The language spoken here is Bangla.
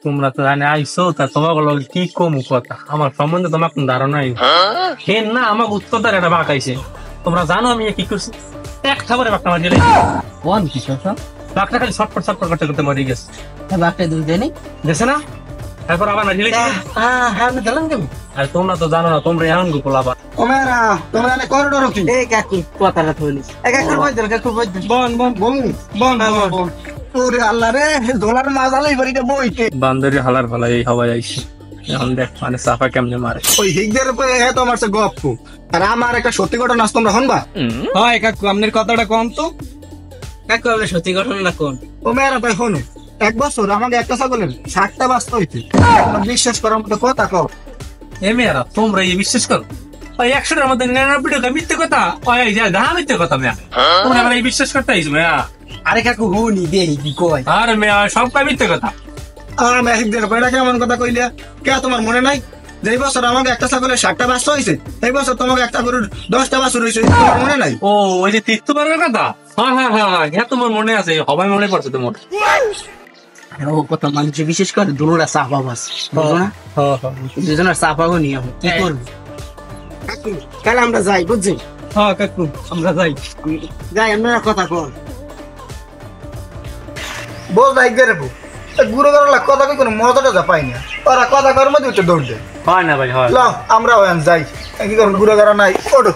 তোমরা তো জানে আইসো তা তোমাকে লগে কি কম কথা আমার সম্বন্ধে তোমার কোন ধারণাই হেন না আমাকে উত্তরদার একটা বাঘ আইছে তোমরা জানো আমি কি করছি এক খাবারে বাঘটা মারি গেলে কোন কি কথা বাঘটা খালি ছটফট ছটফট করতে করতে মরে গেছে বাঘটা দুধ দেয়নি দেখছে না তারপর আবার মারি গেলে হ্যাঁ হ্যাঁ আমি দিলাম কেমন আর তোমরা তো জানো না তোমরা এমন গো পোলাবা ওমেরা তোমরা এনে করিডোর কি এই কাকু কথাটা থইলিস এক এক করে বইদেন কাকু বইদেন বন বন বন বন বন ওরে আল্লাহ রে দোলার মাজালাই বাড়িতে বইতে বান্দরি হালার ভালা এই হওয়ায় আইছে এখন দেখ মানে সাফা কেমনে মারে ওই হিগদের উপরে হে তো আমার সে গপ্প আর আমার একটা সত্যি ঘটনা আজ তোমরা হনবা হয় কাকু আপনার কথাটা কম তো কাকু আপনি সত্যি ঘটনা কোন ওমেরা ভাই হনো এক বছর আমাকে একটা ছাগলের 60টা বাস্তা হইতে বিশ্বাস করার মতো কথা কও এ মেয়েরা তোমরা এই বিশ্বাস করো ওই 100টার মধ্যে 99টা মিথ্যে কথা ওই যা দা মিথ্যে কথা মেয়া তোমরা মানে এই বিশ্বাস করতে আইছো মেয়া আরে কাকু হুনি দেই কি কয় আরে মেয়া সব কয় মিথ্যে কথা আমি হিগদের বেড়া কেমন কথা কইলিয়া কে তোমার মনে নাই যে এই বছর আমাকে একটা ছাগলের 60টা বাস্তা হইছে এই বছর তোমাকে একটা গরুর 10টা বাছুর হইছে তোমার মনে নাই ও ওই যে তীর্থবারের কথা হ্যাঁ হ্যাঁ হ্যাঁ হ্যাঁ তোমার মনে আছে সবাই মনে পড়ছে তোমার ও কথা মানুষ বিশেষ করে দুনোটা চাপা বাস বুঝো না দুজনের চাপাও নি আমি কি করব কাকু কাল আমরা যাই বুঝছি হ্যাঁ কাকু আমরা যাই যাই আমরা কথা কর বল হিগদের বউ গুরু গরলা কথা কই কোনো মজাটা পাই না ওরা কথা কর মধ্যে উঠে দৌড় দেয় হয় না ভাই হয় ল আমরা যাই কি করব গুরু গরা নাই ওঠো